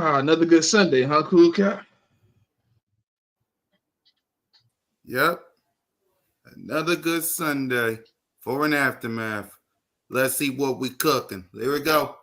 Another good Sunday, huh, Cool Cat? Yep. Another good Sunday for an aftermath. Let's see what we cooking. There we go.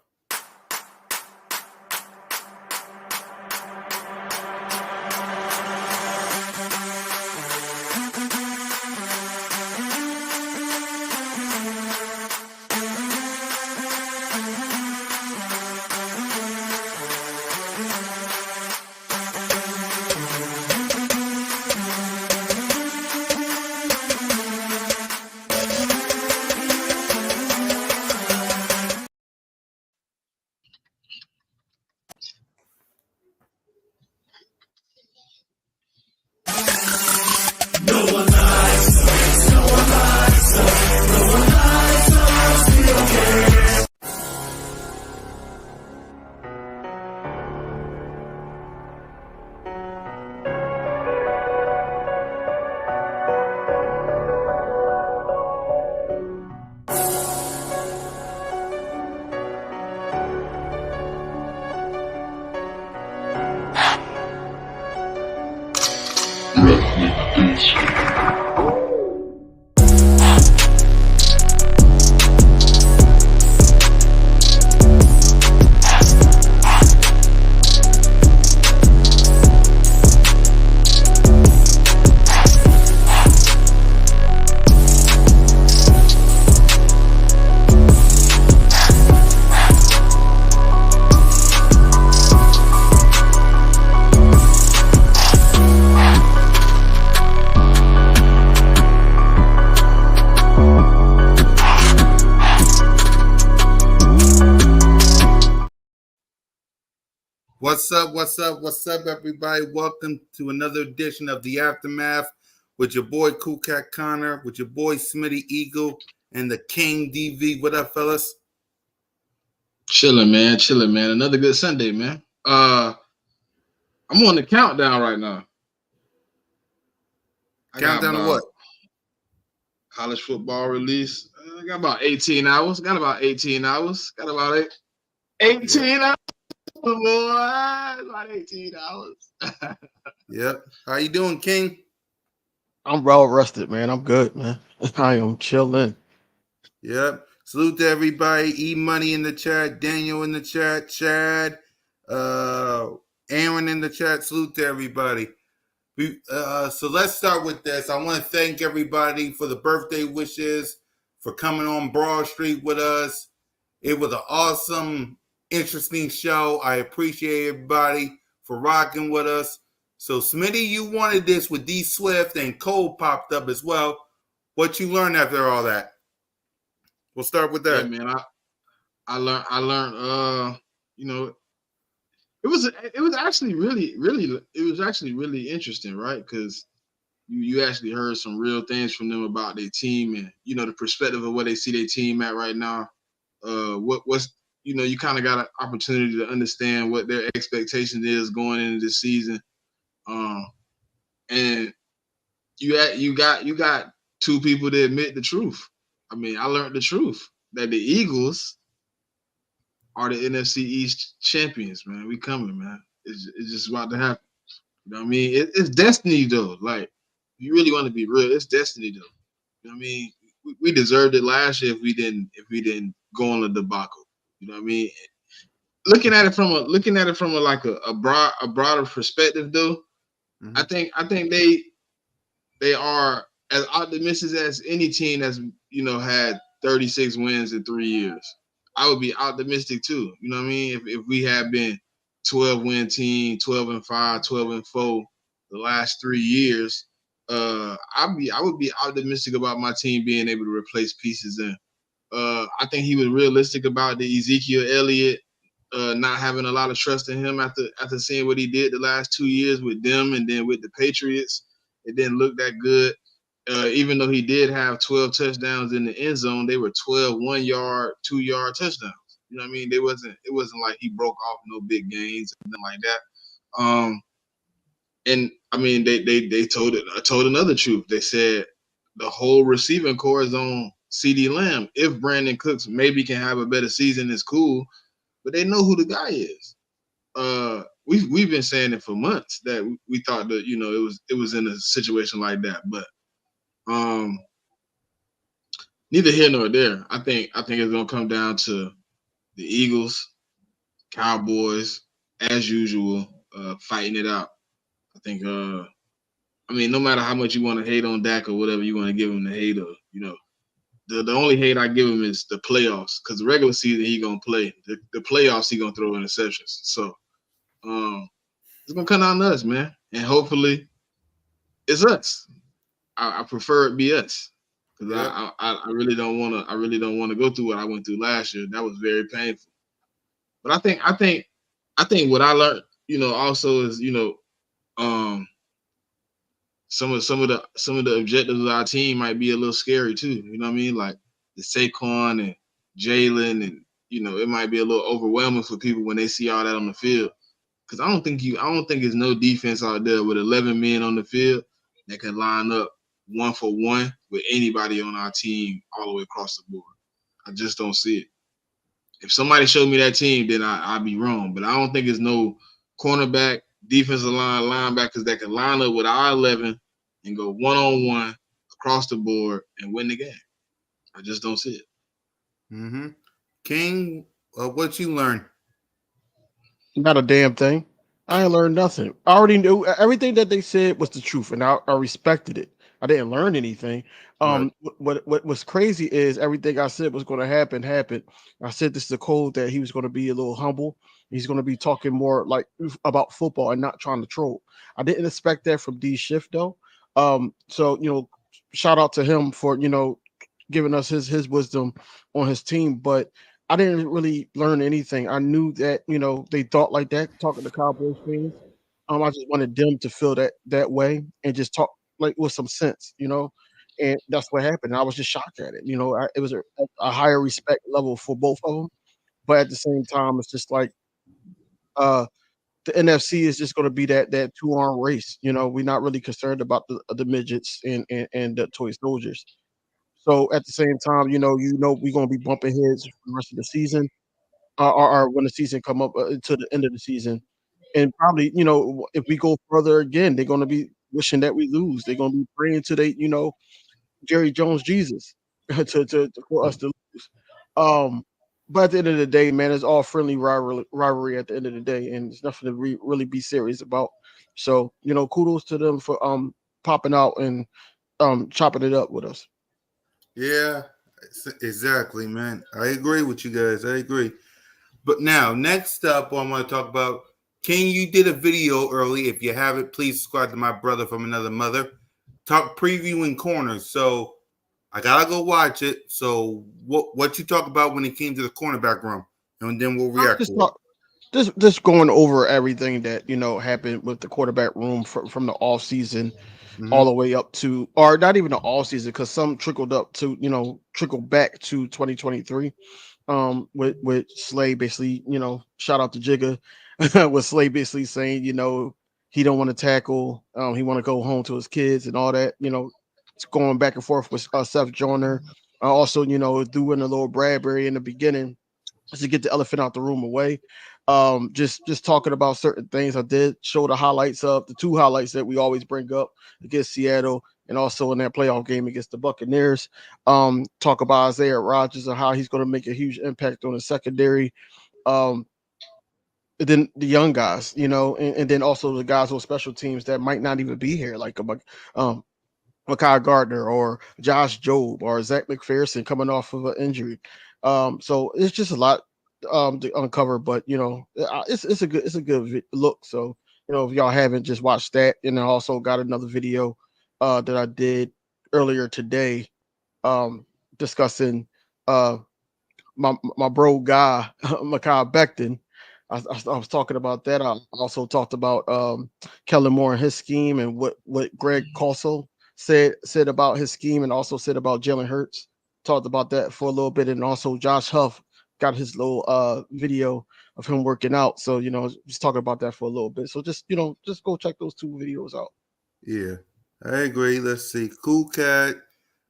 What's up, everybody? Welcome to another edition of The Aftermath with your boy Cool Cat Connor, with your boy Smitty Eagle, and the King DV. What up, fellas? Chilling, man. Another good Sunday, man. I'm on the countdown right now. Countdown to what? College football release. I got about 18 hours. Got about 18 hours. Boy. About 18 hours. Yep. How you doing, King? I'm well rested, man. I'm good, man. I am chilling. Yep. Salute to everybody. E-Money in the chat. Daniel in the chat. Chad. Aaron in the chat. Salute to everybody. So let's start with this. I want to thank everybody for the birthday wishes, for coming on Broad Street with us. It was an awesome, interesting show. I appreciate everybody for rocking with us. So, Smitty, you wanted this with D Swift, and Cole popped up as well. What you learned after all that? We'll start with that. Yeah, man. I learned. It was actually really interesting, right? Because you actually heard some real things from them about their team, and the perspective of where they see their team at right now. What's you kind of got an opportunity to understand what their expectation is going into this season. And you got two people that admit the truth. I mean, I learned the truth that the Eagles are the NFC East champions, man. We coming, man. It's just about to happen. You know what I mean? It's destiny, though. Like, you really want to be real, it's destiny, though. You know what I mean? We deserved it last year if we didn't go on a debacle. You know what I mean? Looking at it from a broader perspective, though, mm-hmm. I think they are as optimistic as any team that's had 36 wins in 3 years. I would be optimistic too. You know what I mean? If we had been 12-win team, 12-5, 12-4 the last 3 years, I would be optimistic about my team being able to replace pieces in. I think he was realistic about the Ezekiel Elliott not having a lot of trust in him after seeing what he did the last 2 years with them and then with the Patriots. It didn't look that good. Even though he did have 12 touchdowns in the end zone, they were 12 1-yard, 2-yard touchdowns. You know what I mean? It wasn't like he broke off no big gains and nothing like that. And I mean, they told another truth. They said the whole receiving core is on CeeDee Lamb. If Brandon Cooks maybe can have a better season, it's cool, but they know who the guy is. we've been saying it for months that we thought that it was in a situation like that, but neither here nor there. I think it's gonna come down to the Eagles, Cowboys, as usual, fighting it out. I think I mean, no matter how much you want to hate on Dak or whatever you want to give him the hate of, the only hate I give him is the playoffs, because the regular season he gonna play. The playoffs he gonna throw interceptions. So it's gonna come down to us, man, and hopefully it's us. I prefer it be us, because Yep. I really don't want to. I really don't want to go through what I went through last year. That was very painful. But I think what I learned, also is um some of the objectives of our team might be a little scary too. You know what I mean? Like the Saquon and Jalen, and it might be a little overwhelming for people when they see all that on the field. Because I don't think there's no defense out there with 11 men on the field that can line up one for one with anybody on our team all the way across the board. I just don't see it. If somebody showed me that team, then I'd be wrong. But I don't think there's no cornerback, defensive line, linebackers that can line up with our 11 and go one-on-one across the board and win the game. I just don't see it. Mm-hmm. King, what you learn? Not a damn thing. I ain't learned nothing. I already knew everything that they said was the truth, and I respected it. I didn't learn anything. Right. What was crazy is everything I said was going to happen happened. I said this is the code that he was going to be a little humble. He's going to be talking more like about football and not trying to troll. I didn't expect that from D Shift though. So shout out to him for giving us his wisdom on his team, but I didn't really learn anything. I knew that they thought like that, talking to Cowboys fans. I just wanted them to feel that way and just talk like with some sense, and that's what happened. I was just shocked at it. It was a higher respect level for both of them, but at the same time, it's just like uh, the NFC is just going to be that 2-arm race. We're not really concerned about the midgets and the toy soldiers. So at the same time, we're gonna be bumping heads for the rest of the season, or when the season come up to the end of the season, and probably if we go further again, they're gonna be wishing that we lose. They're gonna be praying to Jerry Jones Jesus to for us to lose. But at the end of the day, man, it's all friendly rivalry at the end of the day, and it's nothing to really be serious about. So kudos to them for popping out and chopping it up with us. Yeah, exactly, man. I agree with you guys. I agree. But now, next up, I want to talk about King. You did a video early. If you haven't, please subscribe to my brother from another mother. Talk previewing corners. So I gotta go watch it. So what you talk about when it came to the cornerback room, and then we'll react to it. Just going over everything that happened with the quarterback room from the off season all the way up to, or not even the all season, because some trickled up to trickled back to 2023. With Slay basically, shout out to Jigga, with Slay basically saying, he don't want to tackle, he want to go home to his kids and all that. It's going back and forth with Seth Joyner. Also, doing a little Bradbury in the beginning to get the elephant out the room away. Just talking about certain things. I did show the highlights of the two highlights that we always bring up against Seattle and also in that playoff game against the Buccaneers. Talk about Isaiah Rodgers and how he's going to make a huge impact on the secondary. And then the young guys, and then also the guys on special teams that might not even be here, like Mekhi Gardner or Josh Jobe or Zach McPherson coming off of an injury. So it's just a lot to uncover, but it's a good look. So if y'all haven't just watched that, and I also got another video that I did earlier today discussing my bro guy Mekhi Becton. I was talking about that. I also talked about Kellen Moore and his scheme, and what Greg Cosell said about his scheme, and also said about Jalen Hurts. Talked about that for a little bit, and also Josh Huff got his little video of him working out. So just talking about that for a little bit. So just go check those two videos out. Yeah, I agree. Let's see. Cool Cat,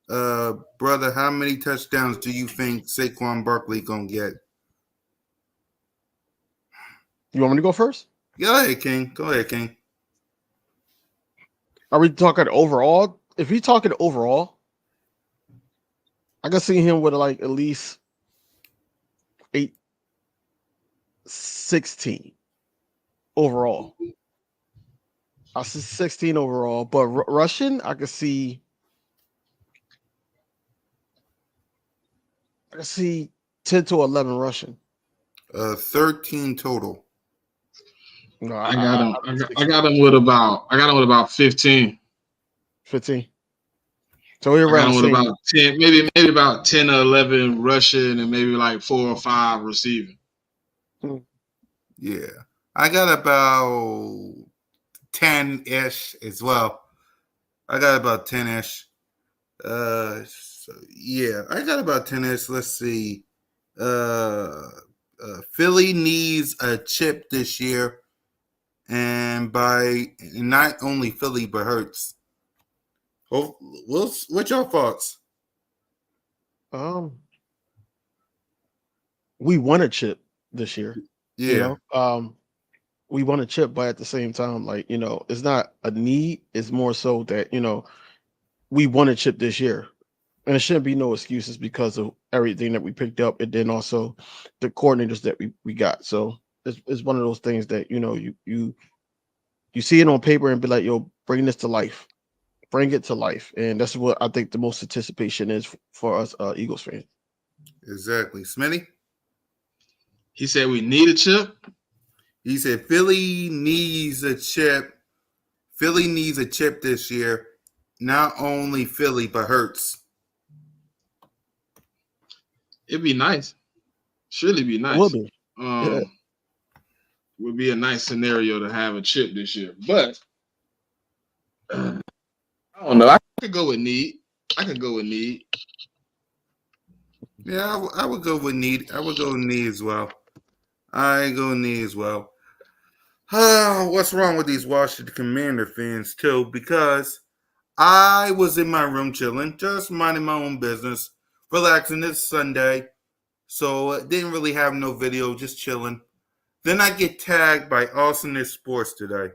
brother, how many touchdowns do you think Saquon Barkley gonna get? You want me to go first? Go ahead, King. Go ahead, King. Are we talking overall? If we talking overall, I can see him with like at least 8, 16 overall. I see 16 overall, but Russian, I can see 10 to 11 Russian. 13 total. No, I got him. I got him with about 15. 15. So we're I got around him the with same. about 10, maybe about 10 or 11 rushing and maybe like 4 or 5 receiving. Yeah. I got about 10-ish as well. I got about 10-ish. So yeah, I got about 10-ish. Let's see. Philly needs a chip this year, and by not only Philly but Hurts. Oh, what's your thoughts? We won a chip this year. Yeah, We won a chip, but at the same time, like, it's not a need. It's more so that, we won a chip this year. And it shouldn't be no excuses because of everything that we picked up, and then also the coordinators that we got. So it's one of those things that, you see it on paper and be like, yo, bring this to life. Bring it to life. And that's what I think the most anticipation is for us Eagles fans. exactly. Smitty? He said we need a chip. He said Philly needs a chip. Philly needs a chip this year. Not only Philly, but Hurts. It'd be nice. Surely be It will nice. be. Yeah. Would be a nice scenario to have a chip this year. But I don't know. I could go with need. Yeah, I would go with need. I would go with need as well. I go need as well. What's wrong with these Washington Commander fans too? Because I was in my room chilling, just minding my own business, relaxing. It's Sunday, so didn't really have no video, just chilling. Then I get tagged by Awesomeness Sports today.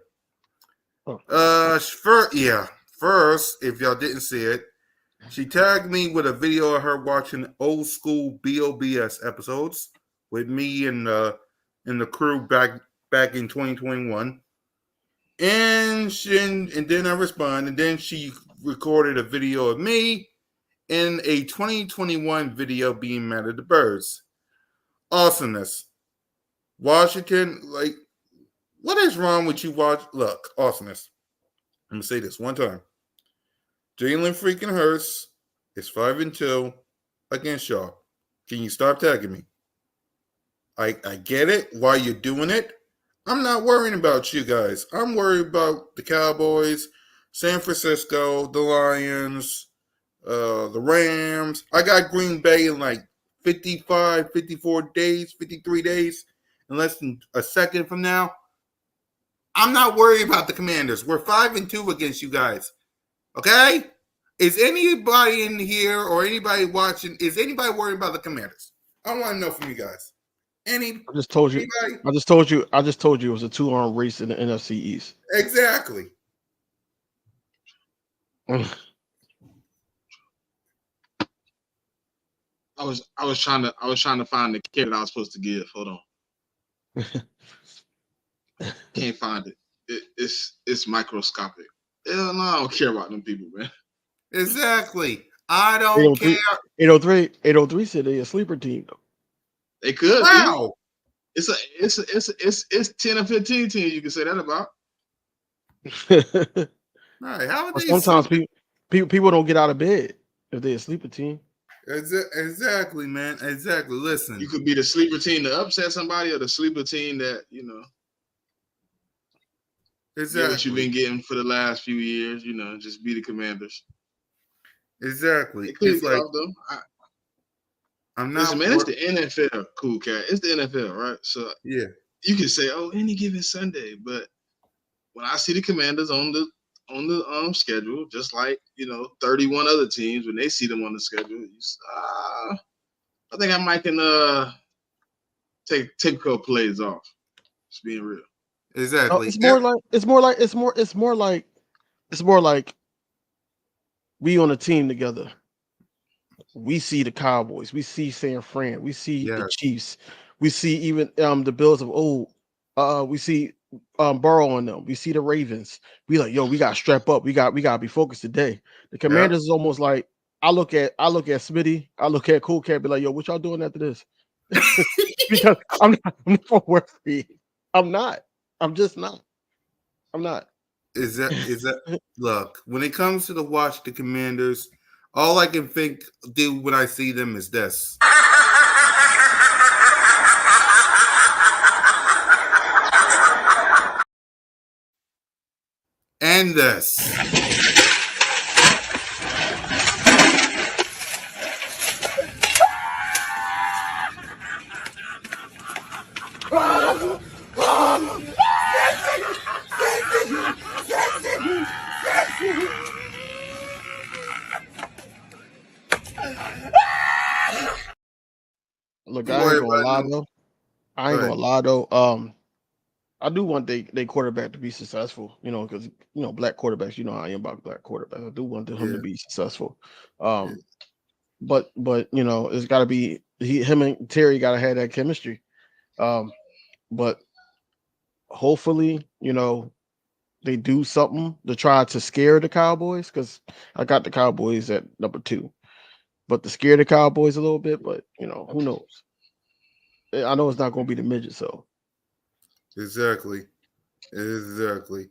First, if y'all didn't see it, she tagged me with a video of her watching old school BOBS episodes with me and the crew back in 2021. And then I responded, and then she recorded a video of me in a 2021 video being mad at the birds. Awesomeness. Washington, like, what is wrong with you? Look, awesomeness. I'm gonna say this one time. Jalen freaking Hurts is 5-2 against y'all. Can you stop tagging me? I get it. Why you're doing it? I'm not worrying about you guys. I'm worried about the Cowboys, San Francisco, the Lions, the Rams. I got Green Bay in like 55, 54 days, 53 days, in less than a second from now. I'm not worried about the Commanders. We're 5-2 against you guys. Okay? Is anybody in here or anybody watching, is anybody worried about the Commanders? I want to know from you guys. I just told you. Anybody? I just told you it was a 2-arm race in the NFC East. Exactly. I was trying to find the kid that I was supposed to give. Hold on. Can't find it. It's microscopic. Hell no, I don't care about them people, man. Exactly. I don't care. 803 said they a sleeper team though. They could. Wow. Be. It's 10 or 15 teams you can say that about. All right. How are they Sometimes people don't get out of bed if they're a sleeper team. Exactly, man. Exactly. Listen. You could be the sleeper team to upset somebody, or the sleeper team that Exactly. Get what you've been getting for the last few years. Just be the Commanders. Exactly. It's like them. I'm not. Listen, man, it's the NFL, cool cat. It's the NFL, right? So yeah, you can say, "Oh, any given Sunday," but when I see the Commanders on the schedule, just like 31 other teams, when they see them on the schedule, I think I might can take a couple plays off. Just being real. Exactly. It's more like we on a team together. We see the Cowboys, we see San Fran, we see the Yeah. Chiefs, we see even the Bills of old. We see Burrow on them. We see the Ravens. We like, yo, we gotta strap up. We gotta be focused today. The Yeah. Commanders is almost like I look at Smitty, I look at Cool Cat, be like, yo, what y'all doing after this? Because I'm not worried. I'm not. I'm just not. I'm not. Is that look, when it comes to the Washington Commanders, all I can do when I see them is this. And this. Look, Don't I ain't worry gonna lie about though. I ain't it. gonna lie though. I do want they quarterback to be successful, because black quarterbacks, I am about black quarterbacks. I do want him to Yeah. be successful. Yeah. But it's gotta be him and Terry gotta have that chemistry. But hopefully, they do something to try to scare the Cowboys, because I got the Cowboys at number 2. But to scare the Cowboys a little bit, but who knows? I know it's not gonna be the midget, so Exactly. Exactly.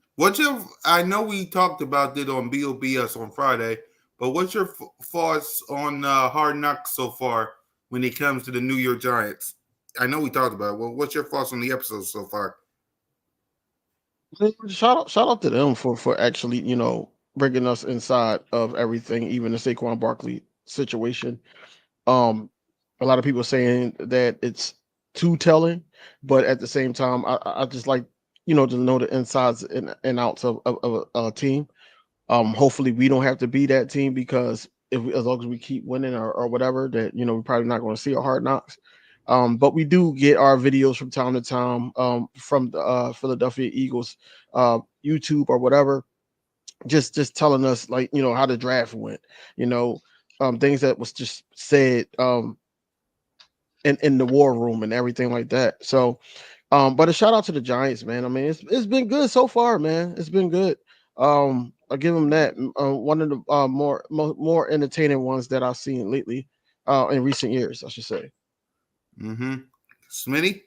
I know we talked about it on BOBS on Friday, but what's your thoughts on Hard Knocks so far when it comes to the New York Giants? I know we talked about it. Well, what's your thoughts on the episode so far? shout out to them for actually, bringing us inside of everything, even the Saquon Barkley situation. Um, a lot of people saying that it's too telling, but at the same time, I just like, to know the insides and outs of a team. Hopefully we don't have to be that team, because as long as we keep winning or whatever, that we're probably not going to see a Hard Knocks. But we do get our videos from time to time, from the Philadelphia Eagles YouTube or whatever, just telling us, like, how the draft went, things that was just said in the war room and everything like that. So but a shout out to the Giants, man. I mean, it's been good so far, man. It's been good. I give them that. One of the more entertaining ones that I've seen lately, in recent years, I should say. Mm-hmm. Smitty?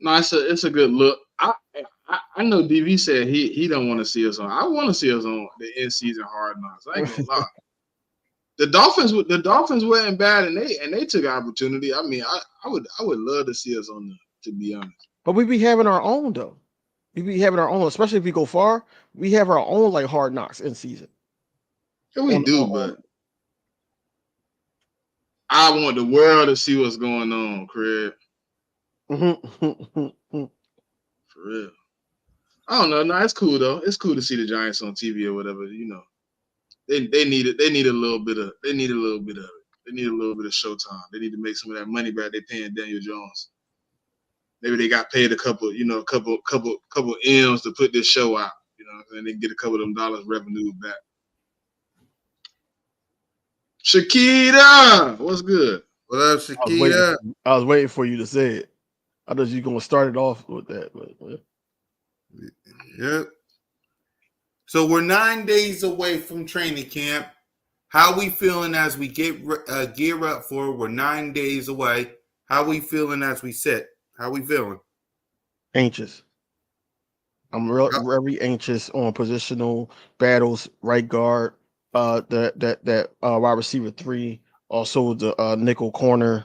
No, it's a good look. I know DV said he don't want to see us on. I want to see us on the in season Hard Knocks. I ain't gonna lie. The Dolphins weren't bad, and they took opportunity. I mean, I would love to see us on to be honest. But we be having our own though. We be having our own, especially if we go far. We have our own like Hard Knocks in season. Yeah, we do, but I want the world to see what's going on, Craig. For real. I don't know. No, it's cool though. It's cool to see the Giants on TV or whatever. They need it. They need a little bit of it. They need a little bit of showtime. They need to make some of that money back they're paying Daniel Jones. Maybe they got paid a couple M's to put this show out, and they get a couple of them dollars revenue back. Shakira, what's good? What up, Shakira? I was waiting for you to say it. I thought you were gonna start it off with that, but Yep. So we're 9 days away from training camp. How we feeling as we get gear up for it? We're 9 days away. How we feeling as we sit? How we feeling? Anxious. I'm very anxious on positional battles, right guard, that wide receiver 3, also the nickel corner,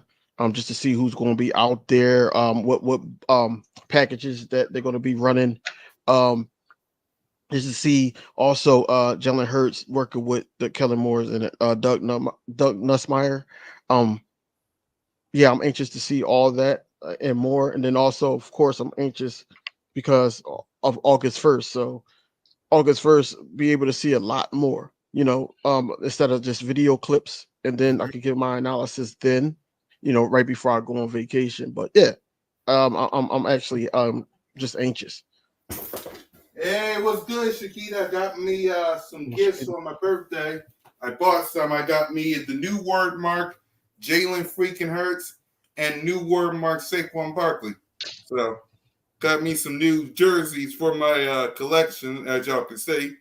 just to see who's going to be out there, what packages that they're going to be running, just to see also Jalen Hurts working with the Kellen Moores and Doug Nussmeier. Yeah, I'm anxious to see all that and more, and then also, of course, I'm anxious because of August 1st. So August 1st, be able to see a lot more, instead of just video clips, and then I can give my analysis then, right before I go on vacation. But yeah, I'm actually just anxious. Hey, what's good, Shakita? I got me some gifts on my birthday. I bought some. I got me the new word mark, Jalen freaking Hurts, and new word mark, Saquon Barkley. So, got me some new jerseys for my collection, as y'all can see.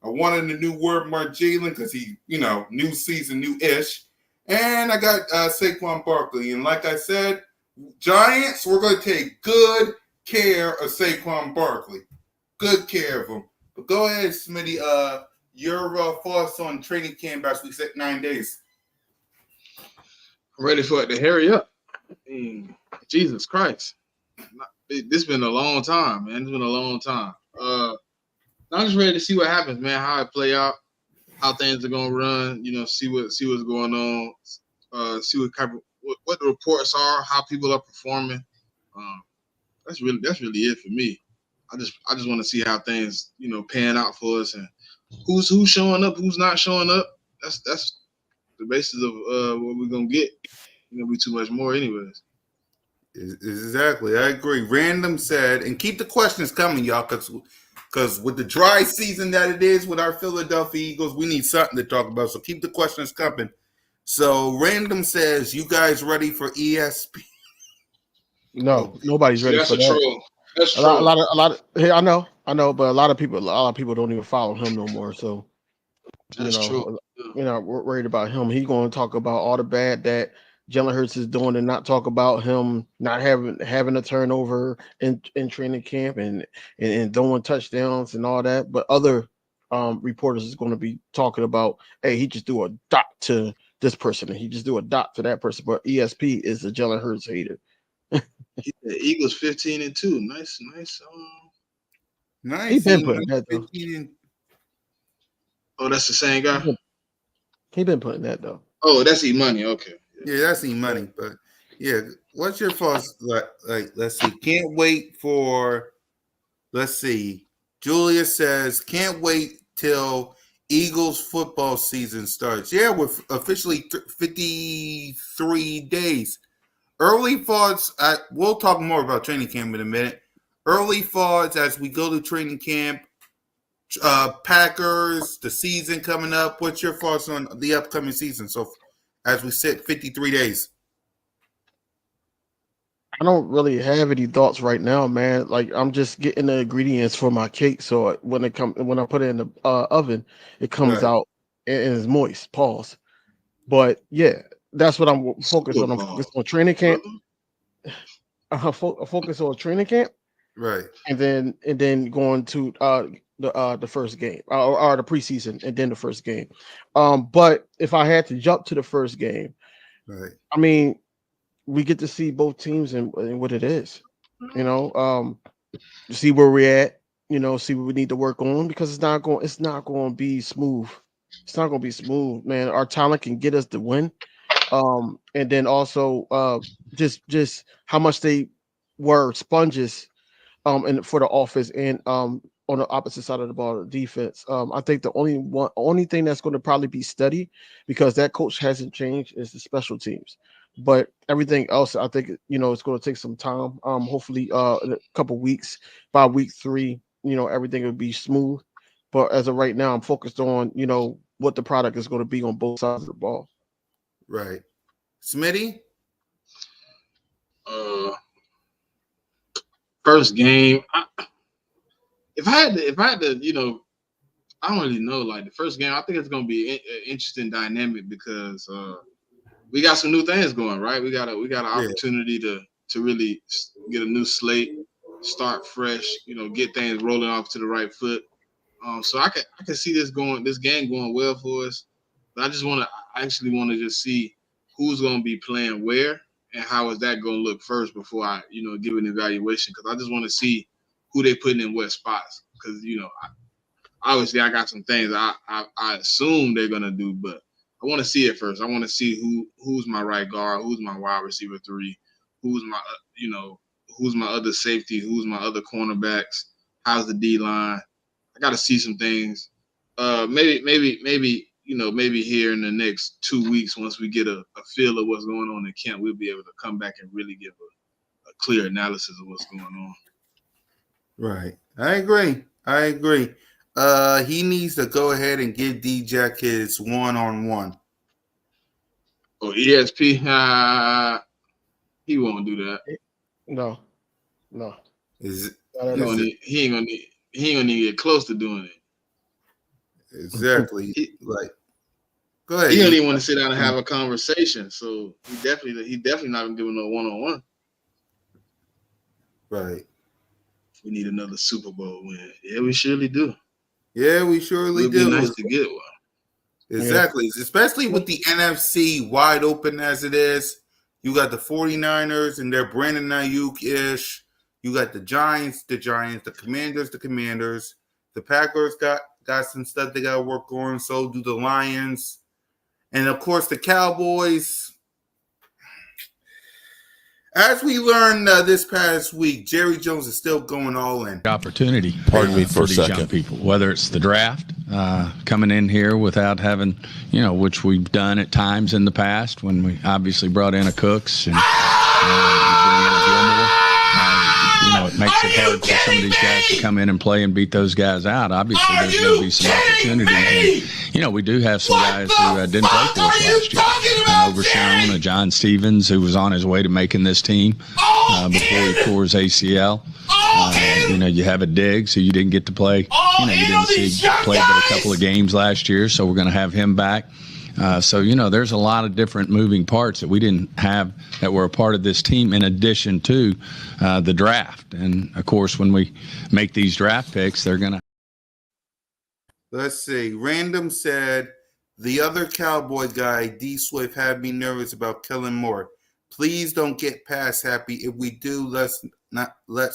I wanted the new word mark Jalen because he, new season, new-ish. And I got Saquon Barkley. And like I said, Giants, we're going to take good care of Saquon Barkley. Good care of him. But go ahead, Smitty. Your thoughts on training camp as we said 9 days. I'm ready for it to hurry up. Jesus Christ. This been a long time, man. It's been a long time. I'm just ready to see what happens, man. How it play out, how things are gonna run. See what's going on. See what the reports are, how people are performing. That's really it for me. I just want to see how things pan out for us and who's showing up, who's not showing up. That's the basis of what we're gonna get. It's gonna be too much more, anyways. Exactly, I agree. Random said, and keep the questions coming, y'all, because with the dry season that it is with our Philadelphia Eagles, we need something to talk about. So keep the questions coming. So Random says, "You guys ready for ESP?" No, nobody's ready for that. Troll. That's a lot of. Hey, I know, but a lot of people don't even follow him no more. So that's true. We're worried about him. He's going to talk about all the bad that Jalen Hurts is doing, and not talk about him not having a turnover in training camp and throwing touchdowns and all that. But other reporters is going to be talking about, hey, he just do a dot to this person, and he just do a dot to that person. But ESP is a Jalen Hurts hater. The Eagles 15-2. Nice. Nice. He's been putting that though. Oh, that's the same guy. He been putting that though. Oh, that's E-Money. Okay. Yeah, that's E-Money. But yeah, what's your thoughts? Like, let's see. Can't wait for. Let's see. Julia says, can't wait till Eagles football season starts. Yeah, we're officially 53 days. Early thoughts. We'll talk more about training camp in a minute. Early thoughts as we go to training camp. Packers, the season coming up. What's your thoughts on the upcoming season? So, as we sit 53 days. I don't really have any thoughts right now, man. Like, I'm just getting the ingredients for my cake. So when I put it in the oven, it comes out and it's moist. Pause. But yeah, that's what I'm focused on. I'm focused on training camp. Focus on training camp. Right. And then going to the first game or the preseason and then the first game. But if I had to jump to the first game, right. I mean, we get to see both teams and what it is, see where we're at, see what we need to work on, because it's not going to be smooth. It's not going to be smooth, man. Our talent can get us the win. And then also just how much they were sponges and for the offense and on the opposite side of the ball, the defense. I think the only thing that's going to probably be steady, because that coach hasn't changed, is the special teams. But everything else, I think, it's going to take some time. Hopefully, in a couple weeks, by week 3, everything will be smooth. But as of right now, I'm focused on, what the product is going to be on both sides of the ball. Right. Smitty? First game. If I had to, I don't really know. Like, the first game, I think it's going to be an interesting dynamic because we got some new things going, right? We got an opportunity to really get a new slate, start fresh, get things rolling off to the right foot. So I can see this game going well for us. But I actually want to just see who's going to be playing where and how is that going to look first before I, give an evaluation, because I just want to see who they putting in what spots. Because, obviously I got some things I assume they're going to do, but I want to see it first. I want to see who's my right guard, who's my wide receiver 3, who's my who's my other safety, who's my other cornerbacks, how's the D line. I got to see some things. Maybe here in the next 2 weeks, once we get a feel of what's going on in camp, we'll be able to come back and really give a clear analysis of what's going on. Right. I agree. He needs to go ahead and give D-Jack his one-on-one. Oh, ESP, he won't do that. No. Is Not at all. He ain't gonna need to get close to doing it. exactly like. Go ahead. He don't even want to sit down and have a conversation. So he definitely not gonna give him no one-on-one. Right. We need another Super Bowl win. Yeah, we surely do. Yeah, we surely It'd do. be nice to get one. Exactly. Yeah. Especially with the NFC wide open as it is. You got the 49ers and their Brandon Ayuk-ish. You got the Giants, the Commanders, The Packers got some stuff they got to work on. So do the Lions. And, of course, the Cowboys. As we learned this past week, Jerry Jones is still going all in. Opportunity. Pardon me for a these second. young people, whether it's the draft, coming in here without having, which we've done at times in the past when we obviously brought in a Cooks and it makes it hard for some of these guys to come in and play and beat those guys out. Obviously, there's going to be some opportunity. And, we do have some guys who didn't play for us last year. Overshown, John Stevens, who was on his way to making this team before he tore his ACL. You have a Diggs who you didn't get to play. You didn't see play but a couple of games last year, so we're going to have him back. So there's a lot of different moving parts that we didn't have that were a part of this team in addition to the draft. And, of course, when we make these draft picks, they're going to. Let's see. Random said, the other Cowboy guy, D Swift, had me nervous about Kellen Moore. Please don't get past Happy. If we do, let's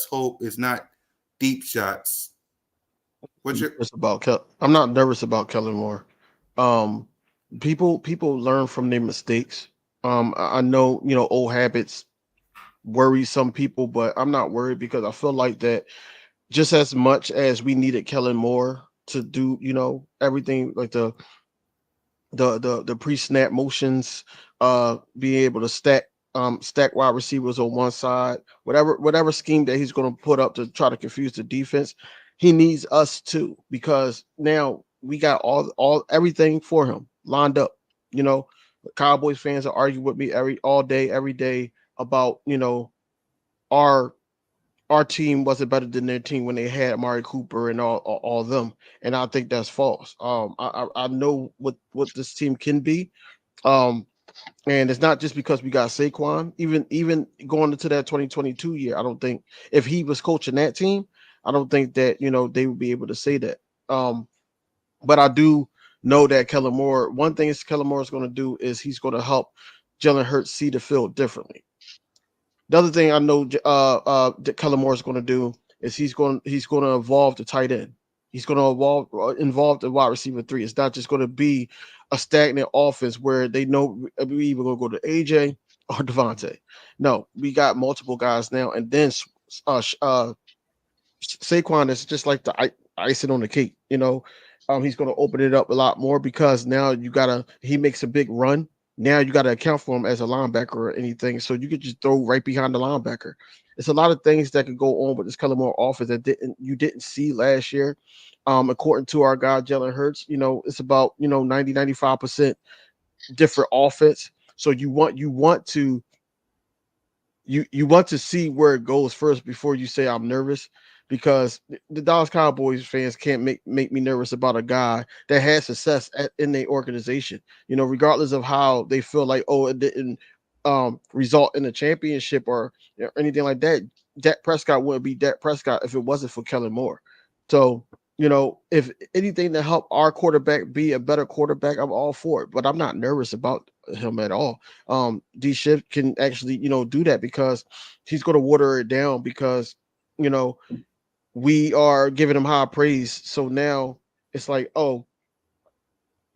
hope it's not deep shots. I'm not nervous about Kellen Moore. People learn from their mistakes. I know, old habits worry some people, but I'm not worried because I feel like that just as much as we needed Kellen Moore to do, everything like the pre-snap motions, being able to stack wide receivers on one side, whatever scheme that he's going to put up to try to confuse the defense, he needs us too, because now we got everything for him lined up. Cowboys fans are arguing with me all day, every day about, our team wasn't better than their team when they had Amari Cooper and all of them. And I think that's false. I know what this team can be. And it's not just because we got Saquon. Even going into that 2022 year, I don't think if he was coaching that team, I don't think that, they would be able to say that. But I do know that Kellen Moore, one thing Kellen Moore is going to do is he's going to help Jalen Hurts see the field differently. The other thing I know that Kellen Moore is going to do is he's going to evolve the tight end. He's going to involve the wide receiver 3. It's not just going to be a stagnant offense where they know we either going to go to AJ or Devontae. No, we got multiple guys now, and then Saquon is just like the icing on the cake. He's going to open it up a lot more because now he makes a big run. Now you got to account for him as a linebacker or anything. So you could just throw right behind the linebacker. It's a lot of things that could go on with this Kellen Moore offense that you didn't see last year. According to our guy, Jalen Hurts, it's about, 90-95% different offense. So you want to see where it goes first before you say I'm nervous, because the Dallas Cowboys fans can't make me nervous about a guy that had success in their organization, regardless of how they feel like, it didn't result in a championship or anything like that. Dak Prescott wouldn't be Dak Prescott if it wasn't for Kellen Moore. So, if anything to help our quarterback be a better quarterback, I'm all for it, but I'm not nervous about him at all. D Shift can actually, do that because he's going to water it down because, we are giving him high praise. So now it's like,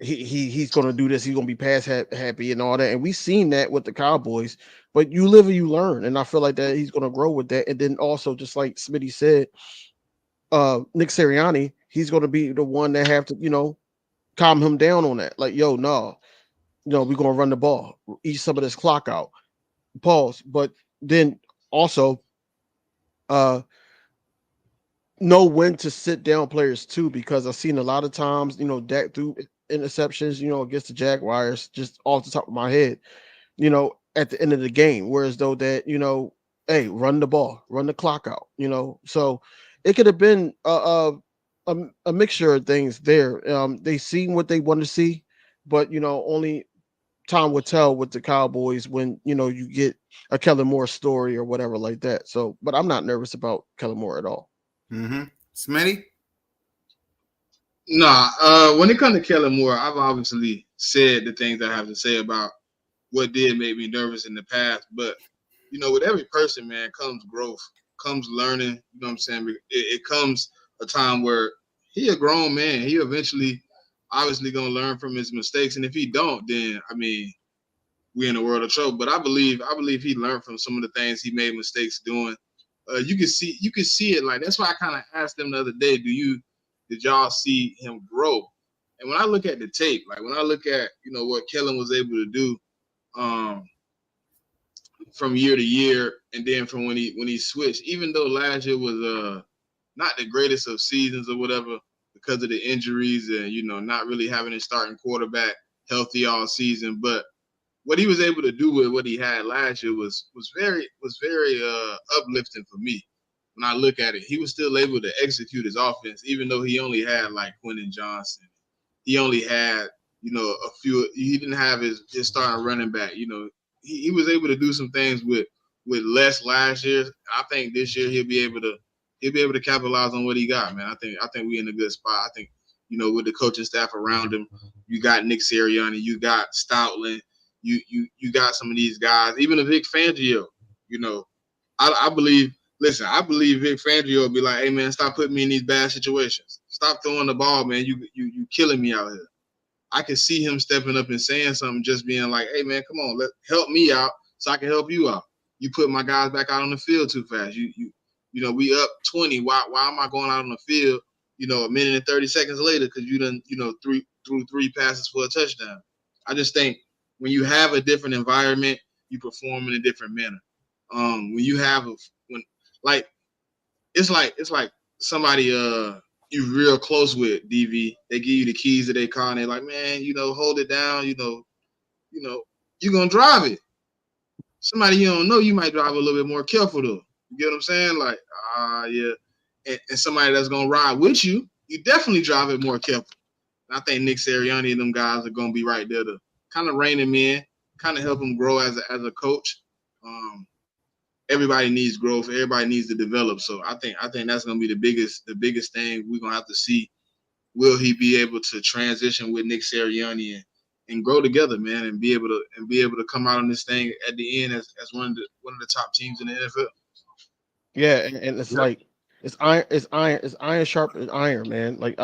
he's going to do this. He's going to be pass happy and all that. And we've seen that with the Cowboys, but you live and you learn. And I feel like that he's going to grow with that. And then also, just like Smitty said, Nick Sirianni, he's going to be the one that have to, calm him down on that. Like, we're going to run the ball, eat some of this clock out, pause. But then also, know when to sit down players too, because I've seen a lot of times, Dak threw interceptions, against the Jaguars, just off the top of my head, at the end of the game. Whereas though that, hey, run the ball, run the clock out, So it could have been a mixture of things there. They seen what they want to see, but only time will tell with the Cowboys when you get a Kellen Moore story or whatever like that. So, but I'm not nervous about Kellen Moore at all. Mm-hmm. Smitty? Nah, when it comes to Kellen Moore, I've obviously said the things I have to say about what did make me nervous in the past. But with every person, man, comes growth, comes learning. You know what I'm saying? It comes a time where he a grown man. He eventually, obviously, gonna learn from his mistakes. And if he don't, then I mean, we in a world of trouble. But I believe he learned from some of the things he made mistakes doing. You can see it. Like, that's why I kind of asked them the other day, did y'all see him grow? And when I look at the tape, like when I look at what Kellen was able to do, from year to year, and then from when he switched, even though last year was not the greatest of seasons or whatever because of the injuries and not really having his starting quarterback healthy all season, but what he was able to do with what he had last year was very uplifting for me. When I look at it, he was still able to execute his offense, even though he only had like Quentin Johnson. He only had a few. He didn't have his starting running back. He was able to do some things with less last year. I think this year he'll be able to capitalize on what he got, man. I think we're in a good spot. I think with the coaching staff around him, you got Nick Sirianni, you got Stoutland. You got some of these guys, even a Vic Fangio. I believe. Listen, I believe Vic Fangio will be like, "Hey man, stop putting me in these bad situations. Stop throwing the ball, man. You killing me out here." I can see him stepping up and saying something, just being like, "Hey man, come on, help me out so I can help you out. You put my guys back out on the field too fast. We up 20. Why am I going out on the field? A minute and 30 seconds later because you done threw three passes for a touchdown. I just think when you have a different environment, you perform in a different manner. When you have it's like somebody you real close with, DV. They give you the keys to their car and they're like, man, hold it down. You're gonna drive it. Somebody you don't know, you might drive a little bit more careful though. You get what I'm saying? Like, yeah. And somebody that's gonna ride with you, you definitely drive it more careful. And I think Nick Sirianni and them guys are gonna be right there to kind of rein him in, kind of help him grow as a coach. Everybody needs growth. Everybody needs to develop. So I think that's gonna be the biggest thing we're gonna have to see. Will he be able to transition with Nick Sirianni and grow together, man, and be able to come out on this thing at the end as one of the top teams in the NFL? Yeah, and it's like it's iron sharp iron, man. Like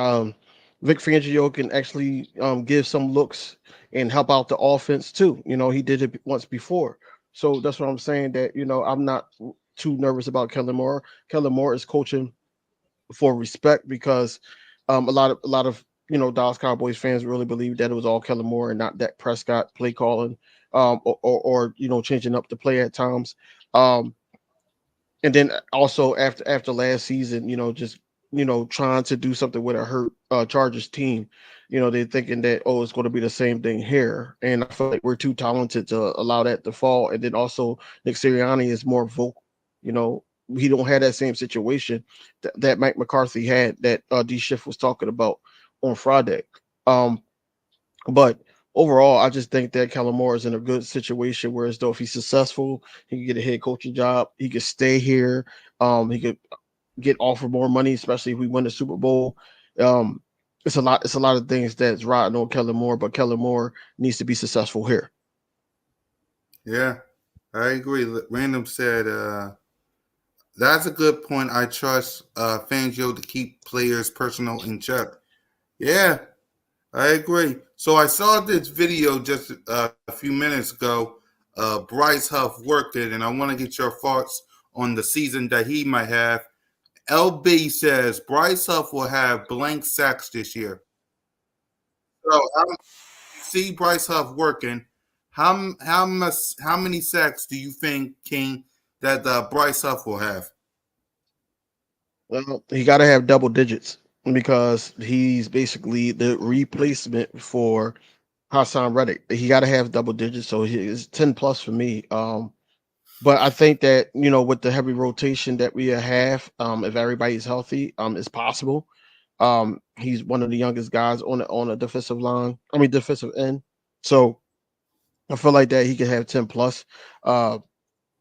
Vic Fangio can actually give some looks and help out the offense too. He did it once before. So that's what I'm saying, that I'm not too nervous about Kellen Moore. Kellen Moore is coaching for respect because a lot of Dallas Cowboys fans really believe that it was all Kellen Moore and not Dak Prescott play calling or changing up the play at times. And then also after last season, just trying to do something with a hurt Chargers team, they're thinking that, oh, it's going to be the same thing here, and I feel like we're too talented to allow that to fall. And then also Nick Sirianni is more vocal. He don't have that same situation that Mike McCarthy had, that D Schiff was talking about on Friday. But overall, I just think that Kellen Moore is in a good situation, whereas though if he's successful, he can get a head coaching job. He could stay here. He could get offered more money, especially if we win the Super Bowl. It's a lot of things that's riding on Kellen Moore, but Kellen Moore needs to be successful here. Yeah, I agree. Random said, that's a good point. I trust Fangio to keep players personal in check. Yeah, I agree. So I saw this video just a few minutes ago, Bryce Huff working, and I want to get your thoughts on the season that he might have. LB says Bryce Huff will have blank sacks this year. So you see Bryce Huff working. How many sacks do you think, King, that Bryce Huff will have? Well, he got to have double digits because he's basically the replacement for Hassan Reddick. He got to have double digits, so he is 10 plus for me. But I think that with the heavy rotation that we have, if everybody's healthy, it's possible. He's one of the youngest guys on a defensive line. I mean defensive end. So I feel like that he could have 10 plus. Uh,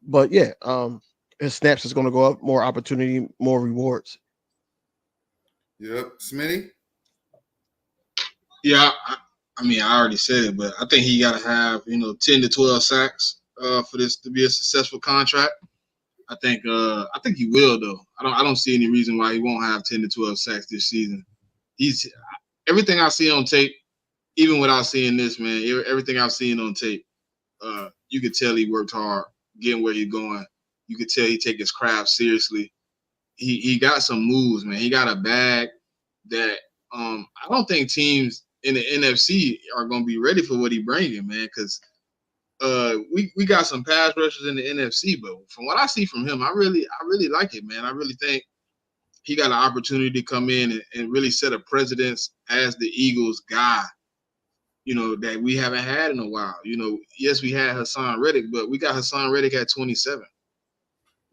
but yeah, his snaps is going to go up, more opportunity, more rewards. Yep. Smitty? Yeah, I mean, I already said it, but I think he got to have 10 to 12 sacks for this to be a successful contract. I think he will though. I don't see any reason why he won't have 10 to 12 sacks this season. He's everything I see on tape, even without seeing this, man. Everything I've seen on tape, you could tell he worked hard getting where he's going. You could tell he take his craft seriously. He got some moves, man. He got a bag that I don't think teams in the NFC are going to be ready for what he bringing, man. Because we got some pass rushers in the NFC, but from what I see from him, I really like it, man. I really think he got an opportunity to come in and really set a precedence as the Eagles guy, that we haven't had in a while. Yes, we had Hassan Reddick, but we got Hassan Reddick at 27.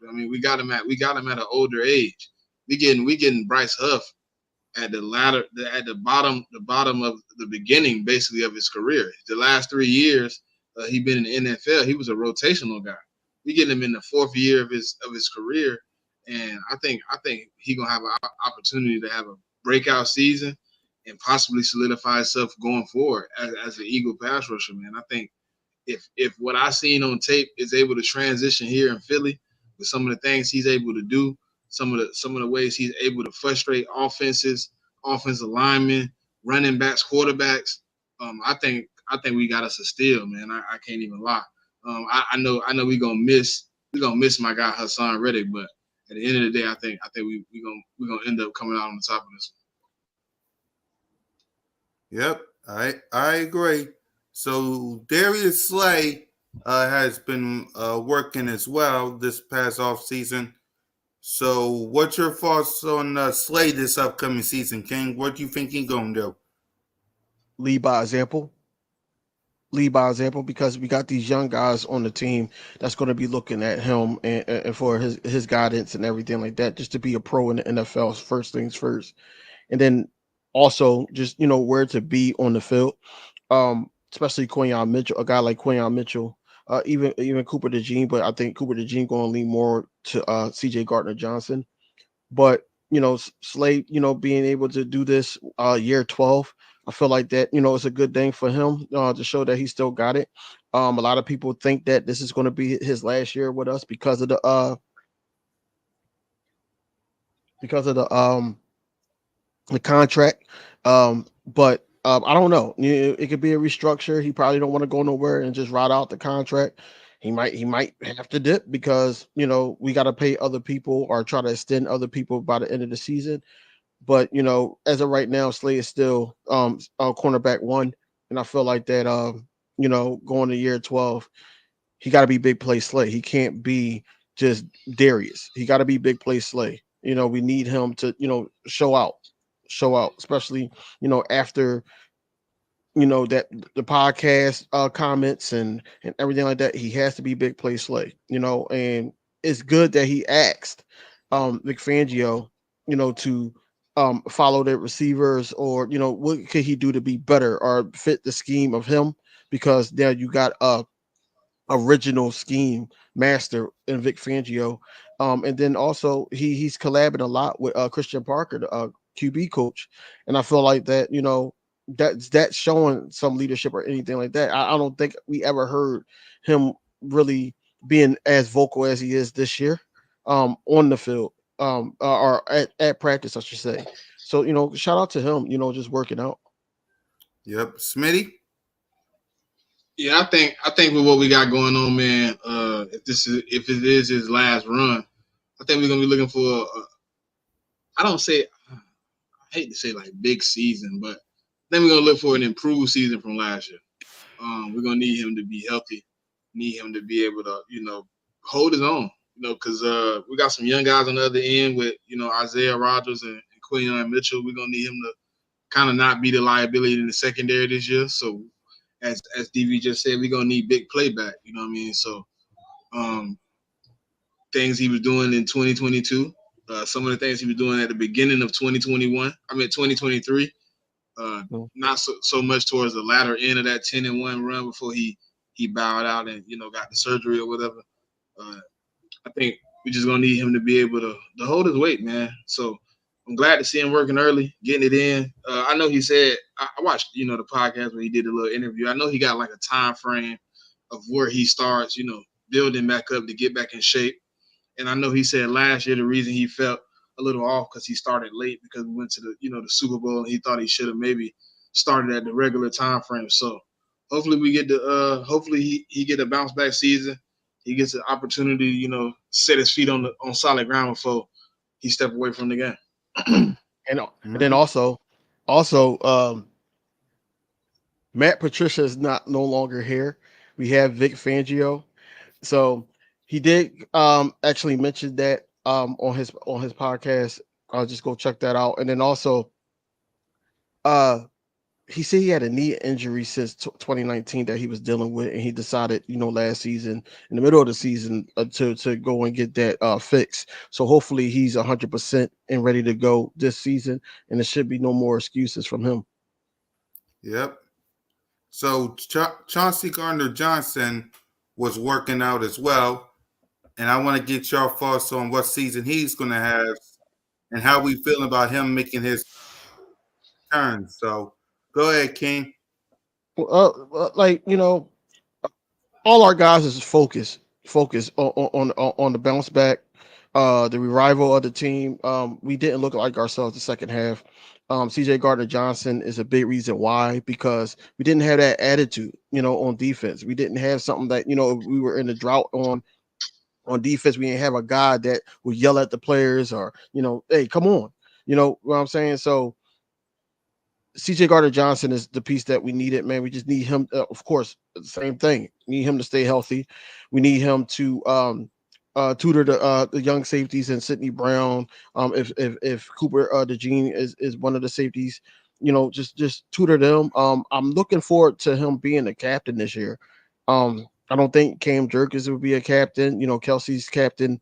I mean, we got him at an older age. We getting Bryce Huff at the bottom of the beginning, basically, of his career. The last 3 years, he been in the NFL. He was a rotational guy. We getting him in the 4th year of his career, and I think he gonna have an opportunity to have a breakout season and possibly solidify himself going forward as an Eagle pass rusher. Man, I think if what I seen on tape is able to transition here in Philly with some of the things he's able to do, some of the ways he's able to frustrate offenses, offensive linemen, running backs, quarterbacks, I think we got us a steal, man. I can't even lie. I know we're gonna miss my guy Hassan Reddick, but at the end of the day, I think we're gonna end up coming out on the top of this one. Yep, I agree. So Darius Slay has been working as well this past off season. So what's your thoughts on Slay this upcoming season, King? What do you think he's gonna do? Lead by example, because we got these young guys on the team that's going to be looking at him and for his guidance and everything like that, just to be a pro in the NFL. First things first, and then also just where to be on the field. Especially Quinyon Mitchell, a guy like Quinyon Mitchell, even Cooper DeJean, but I think Cooper DeJean going to lean more to CJ Gardner-Johnson. But Slay, being able to do this year 12, I feel like that it's a good thing for him to show that he still got it. A lot of people think that this is going to be his last year with us because of the contract. But I don't know. It could be a restructure. He probably don't want to go nowhere and just ride out the contract. He might have to dip because we got to pay other people or try to extend other people by the end of the season. But as of right now, Slay is still cornerback 1, and I feel like that going to year 12, he got to be big play Slay. He can't be just Darius. He got to be big play Slay. We need him to show out, especially after that the podcast comments and everything like that. He has to be big play Slay. And it's good that he asked Vic Fangio to follow the receivers, or what could he do to be better or fit the scheme of him, because now you got a original scheme master in Vic Fangio. And then also he's collabing a lot with Christian Parker, the QB coach, and I feel like that that's showing some leadership or anything like that. I don't think we ever heard him really being as vocal as he is this year on the field, or at practice, I should say. So shout out to him, just working out. Yep. Smitty? Yeah, I think with what we got going on, man, if it is his last run, I think we're gonna be looking for I hate to say like big season, but then we're gonna look for an improved season from last year. We're gonna need him to be healthy, need him to be able to, hold his own. because we got some young guys on the other end with Isaiah Rodgers and Quinyon Mitchell. We're gonna need him to kind of not be the liability in the secondary this year. So as DV just said, we're gonna need big playback. You know what I mean? So things he was doing in 2022, some of the things he was doing at the beginning of 2023. Not so much towards the latter end of that 10-1 run before he bowed out and got the surgery or whatever. I think we're just gonna need him to be able to hold his weight, man. So I'm glad to see him working early, getting it in. I know he said I watched the podcast where he did a little interview. I know he got like a time frame of where he starts, building back up to get back in shape. And I know he said last year the reason he felt a little off because he started late because we went to the the Super Bowl and he thought he should have maybe started at the regular time frame. So hopefully we get the hopefully he get a bounce back season. He gets an opportunity, set his feet on solid ground before he step away from the game. And then also, Matt Patricia is no longer here. We have Vic Fangio. So he did actually mention that on his podcast. I'll just go check that out. And then also he said he had a knee injury since 2019 that he was dealing with, and he decided, last season, in the middle of the season, to go and get that fixed. So hopefully he's 100% and ready to go this season, and there should be no more excuses from him. Yep. So Chauncey Gardner-Johnson was working out as well, and I want to get your thoughts on what season he's going to have and how we feel about him making his turn. So go ahead, King. All our guys is focused on the bounce back, the revival of the team. We didn't look like ourselves the second half. CJ Gardner-Johnson is a big reason why, because we didn't have that attitude, on defense. We didn't have something that, we were in a drought on defense. We didn't have a guy that would yell at the players or, hey, come on. You know what I'm saying? So CJ Gardner-Johnson is the piece that we needed, man. We just need him, of course, the same thing. We need him to stay healthy. We need him to tutor the young safeties and Sidney Brown. If Cooper DeJean is one of the safeties, just tutor them. I'm looking forward to him being a captain this year. I don't think Cam Jerkins will be a captain. Kelsey's captain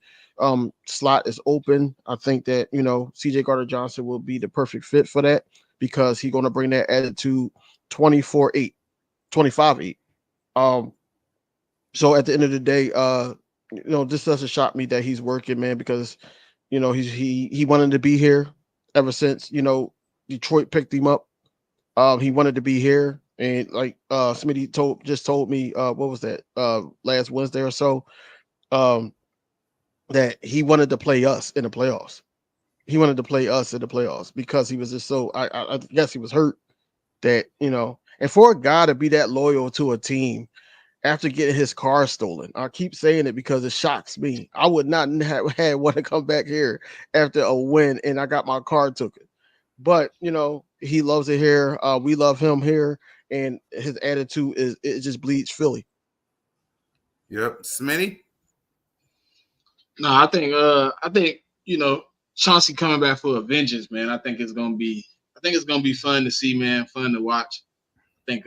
slot is open. I think that CJ Gardner-Johnson will be the perfect fit for that, because he's going to bring that attitude 24-8, 25-8. So at the end of the day, this doesn't shock me that he's working, man, because he wanted to be here ever since Detroit picked him up. He wanted to be here, and like Smitty told me what was that last Wednesday or so, that he wanted to play us in the playoffs. He wanted to play us in the playoffs because he was just so. I guess he was hurt that and for a guy to be that loyal to a team after getting his car stolen. I keep saying it because it shocks me. I would not have had want to come back here after a win and I got my car taken. But he loves it here. We love him here, and his attitude it just bleeds Philly. Yep, Smitty. No, I think Chauncey coming back for a vengeance, man. I think it's gonna be fun to see, man. Fun to watch. I think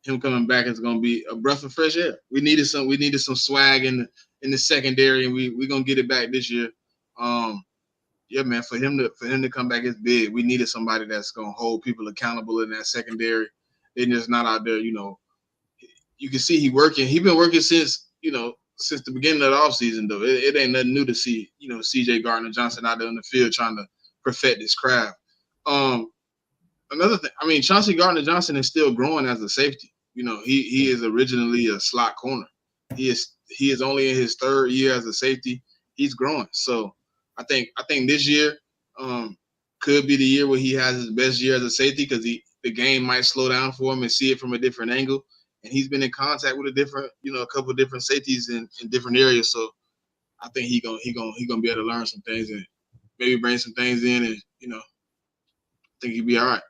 him coming back is gonna be a breath of fresh air. We needed some swag in the secondary, and we're gonna get it back this year. Yeah, man. For him to come back is big. We needed somebody that's gonna hold people accountable in that secondary. They're just not out there. You can see he working. He been working since the beginning of the offseason, though. It ain't nothing new to see, CJ Gardner-Johnson out there in the field trying to perfect his craft. Another thing, Chauncey Gardner-Johnson is still growing as a safety. He is originally a slot corner. He is only in his third year as a safety. He's growing. So I think this year could be the year where he has his best year as a safety, because the game might slow down for him and see it from a different angle. And he's been in contact with a couple of different safeties in different areas. So I think he gonna be able to learn some things and maybe bring some things in, and I think he'll be all right.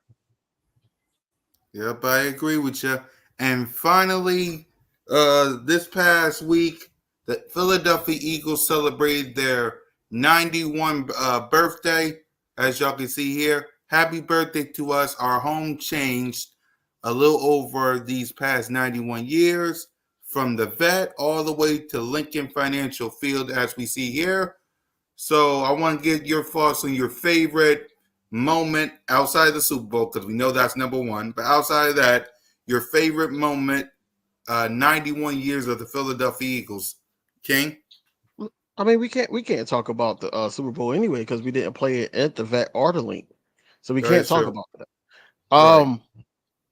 Yep, I agree with you. And finally, this past week, the Philadelphia Eagles celebrated their 91 birthday. As y'all can see here, happy birthday to us. Our home changed a little over these past 91 years, from the vet all the way to Lincoln Financial Field, as we see here. So I want to get your thoughts on your favorite moment outside of the Super Bowl, because we know that's number one. But outside of that, your favorite moment, 91 years of the Philadelphia Eagles. King? I mean, we can't talk about the Super Bowl anyway because we didn't play it at the Vet or the Link, so we can't talk about that. Right.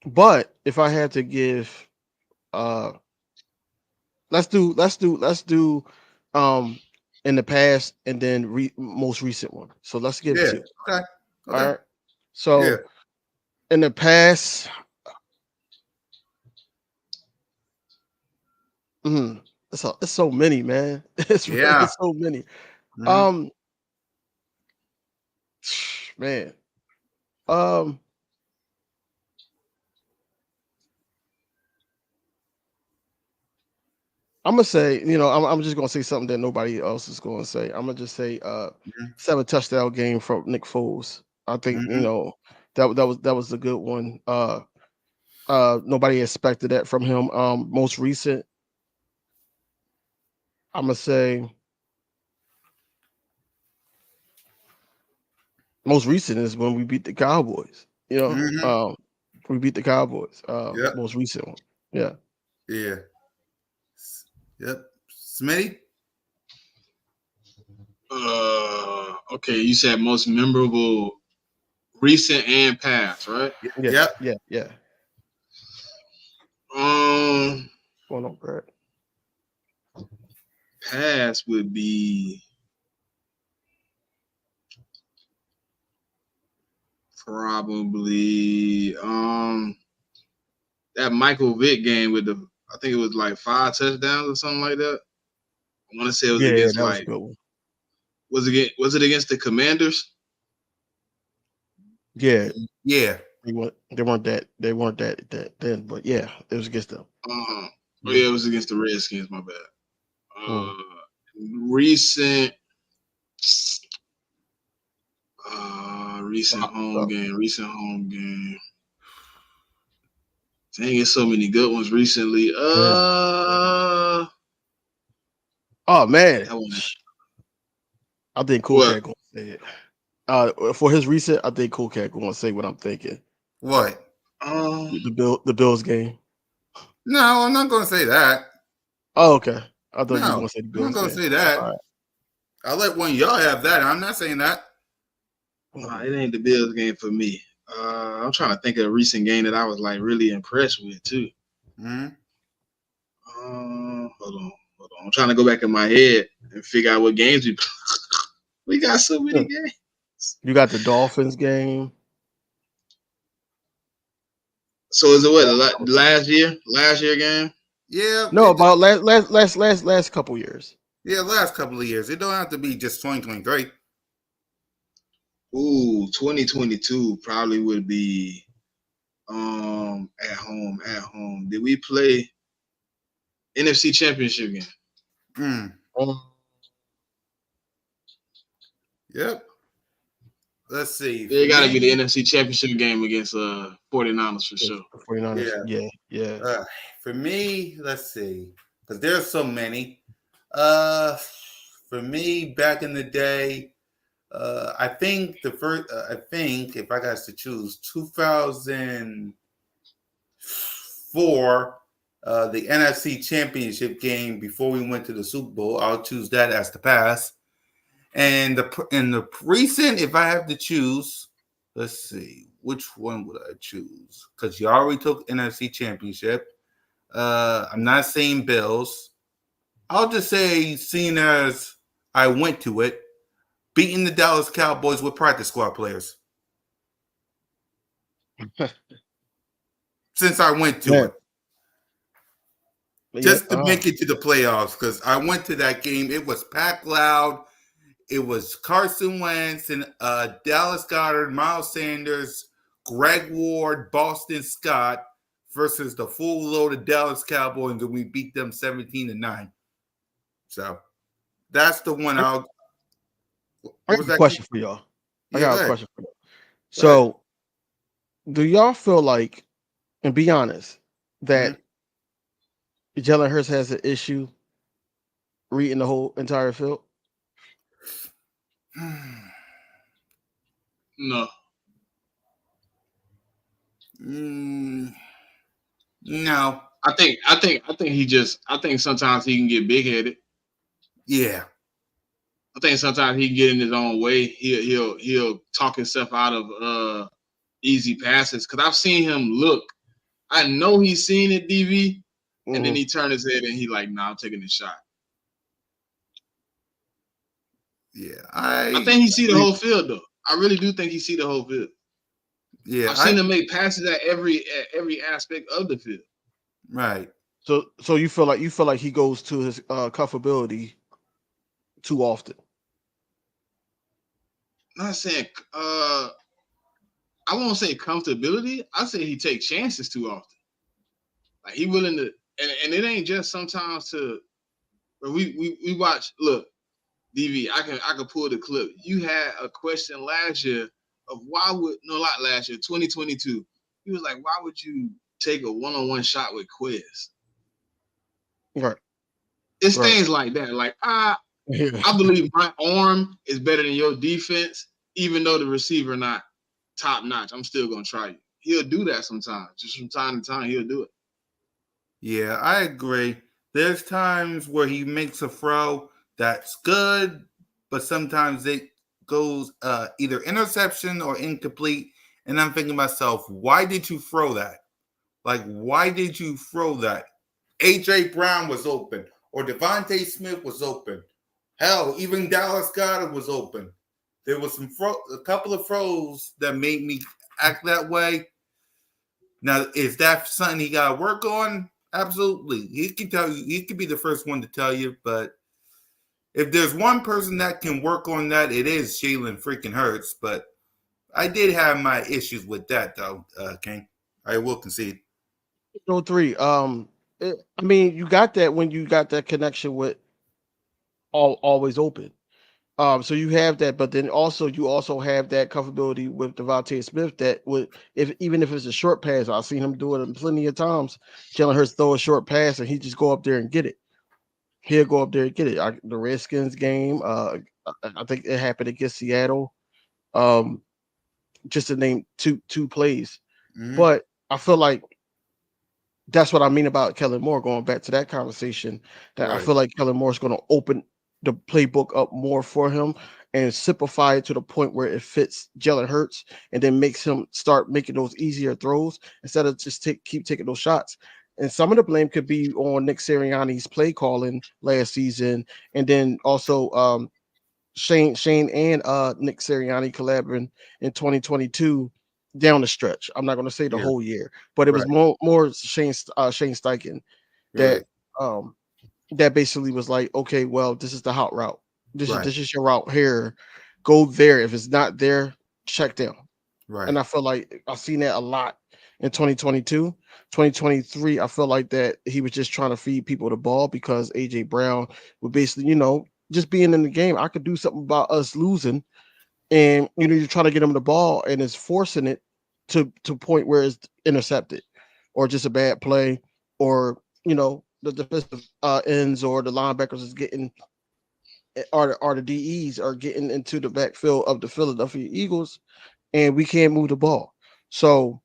But if I had to give, let's do in the past and then most recent one. So let's give two. Okay. All right. So in the past, it's so many, man. It's really so many. Mm-hmm. Man. I'm gonna say, I'm just gonna say something that nobody else is gonna say. I'm gonna just say 7 touchdown game from Nick Foles. I think that was a good one. Nobody expected that from him. Most recent, I'm gonna say most recent is when we beat the Cowboys. We beat the Cowboys. Most recent one. Yeah. Yep. Smitty? Okay, you said most memorable recent and past, right? Yeah. Going on, Brad. Past would be probably that Michael Vick game with I think it was like 5 touchdowns or something like that. I want to say it was against that was a good one. Was it against the Commanders? Yeah. They weren't that then, but yeah, it was against them. It was against the Redskins, my bad. Recent home game. Dang, it's so many good ones recently. Oh man, I think Cool Cat gonna say it. For his recent, I think Cool Cat gonna say what I'm thinking. What? The Bills game. No, I'm not gonna say that. Oh, okay. I thought you were gonna say the Bills. I'm not gonna say that. Right. I'll let one of y'all have that. I'm not saying that. It ain't the Bills game for me. I'm trying to think of a recent game that I was like really impressed with too. Mm-hmm. Hold on. I'm trying to go back in my head and figure out what games we got so many games. You got the Dolphins game. So is it what last year game? Yeah. No, about last couple years. Yeah, last couple of years. It don't have to be just 2023. Ooh, 2022 probably would be at home. Did we play NFC Championship game? Yep. Let's see. It got to be the NFC Championship game against 49ers for sure. 49ers. Yeah. For me, let's see, because there's so many. For me, back in the day, I think the first. I think if I got to choose, 2004, the NFC Championship game before we went to the Super Bowl. I'll choose that as the pass. And the recent, if I have to choose, let's see, which one would I choose? Because you already took NFC Championship. I'm not saying Bills. I'll just say, seeing as I went to it, beating the Dallas Cowboys with practice squad players. Since I went to it. Just to make it to the playoffs, because I went to that game. It was packed loud. It was Carson Wentz and Dallas Goedert, Miles Sanders, Greg Ward, Boston Scott versus the full loaded Dallas Cowboys, and we beat them 17-9. So that's the one I'll. I got a question for y'all. I got a question for y'all. So, do y'all feel like, and be honest, that Jalen Hurts has an issue reading the whole entire field? No. No. I think sometimes he can get big headed. Yeah. I think sometimes he can get in his own way. He'll talk himself out of easy passes. Cause I've seen him look. I know he's seen it, DV, and then he turned his head and he like, nah, I'm taking this shot. Yeah, I think he see the whole field though. I really do think he see the whole field. Yeah, I've seen him make passes at every aspect of the field. Right. So you feel like he goes to his comfortability too often. I'm not saying I won't say comfortability. I say he takes chances too often. Like he willing to, and it ain't just sometimes to. We watch. Look, DV. I can pull the clip. You had a question last year of why would not last year, 2022. He was like, why would you take a one-on-one shot with Quez? Right. It's things like that. Like I believe my arm is better than your defense, even though the receiver not top notch. I'm still gonna try you. He'll do that sometimes. Just from time to time, he'll do it. Yeah, I agree. There's times where he makes a throw that's good, but sometimes it goes either interception or incomplete. And I'm thinking to myself, why did you throw that? Like, why did you throw that? AJ Brown was open, or Devontae Smith was open. Hell, even Dallas Goedert was open. There was a couple of throws that made me act that way. Now, is that something he got to work on? Absolutely. He can tell you. He could be the first one to tell you. But if there's one person that can work on that, it is Jalen freaking Hurts. But I did have my issues with that, though, King. I will concede. 3. I mean, you got that when you got that connection with always open. So you have that, but then you also have that comfortability with Devontae Smith that would, even if it's a short pass, I've seen him do it plenty of times. Jalen Hurts throw a short pass and he just go up there and get it. He'll go up there and get it. The Redskins game, I think it happened against Seattle. Just to name two plays, but I feel like that's what I mean about Kellen Moore. Going back to that conversation, that I feel like Kellen Moore is going to open the playbook up more for him and simplify it to the point where it fits Jalen Hurts, and then makes him start making those easier throws instead of just keep taking those shots. And some of the blame could be on Nick Sirianni's play calling last season, and then also Shane and Nick Sirianni collaborating in 2022 down the stretch. I'm not going to say the whole year, but it was more Shane Steichen that that basically was like, okay, well, this is the hot route. This is your route here. Go there. If it's not there, check down. Right. And I feel like I've seen that a lot in 2022. 2023, I feel like that he was just trying to feed people the ball because AJ Brown would basically, just being in the game. I could do something about us losing, and you're trying to get him the ball and it's forcing it to point where it's intercepted or just a bad play, or the defensive ends or the linebackers is getting, or the DEs are getting into the backfield of the Philadelphia Eagles, and we can't move the ball. So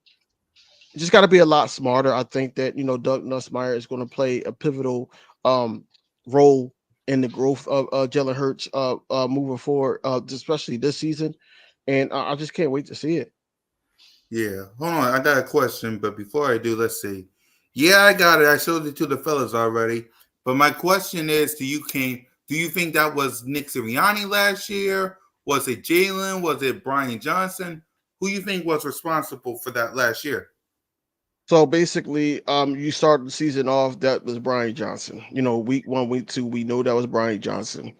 you just got to be a lot smarter. I think that Doug Nussmeier is going to play a pivotal role in the growth of Jalen Hurts moving forward, especially this season, and I just can't wait to see it. Yeah, hold on. I got a question, but before I do, let's see. Yeah, I got it. I showed it to the fellas already. But my question is to you, King. Do you think that was Nick Sirianni last year? Was it Jalen? Was it Brian Johnson? Who you think was responsible for that last year? So basically, you started the season off, that was Brian Johnson. Week 1, week 2, we know that was Brian Johnson.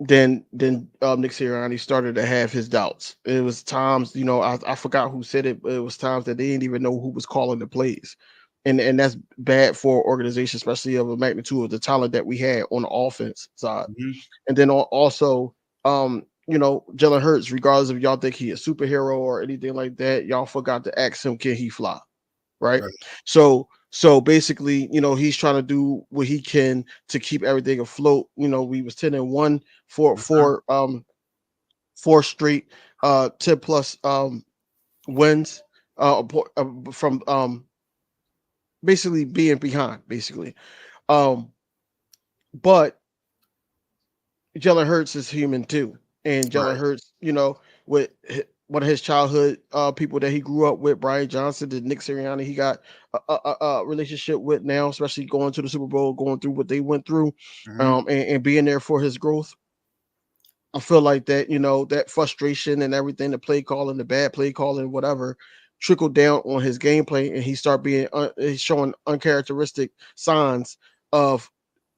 Then Nick Sirianni started to have his doubts. It was times, I forgot who said it, but it was times that they didn't even know who was calling the plays. And that's bad for organization, especially of a magnitude of the talent that we had on the offense side. And then also, Jalen Hurts, regardless if y'all think he a superhero or anything like that, y'all forgot to ask him, can he fly? Right. So basically, he's trying to do what he can to keep everything afloat. We was 10-1 for four straight 10 plus wins from basically being behind, basically. But Jalen Hurts is human too. And Jalen Hurts, with one of his childhood people that he grew up with, Brian Johnson, the Nick Sirianni, he got a relationship with now, especially going to the Super Bowl, going through what they went through, and being there for his growth. I feel like that, that frustration and everything, the play calling, the bad play calling, whatever, trickled down on his gameplay, and he started being he's showing uncharacteristic signs of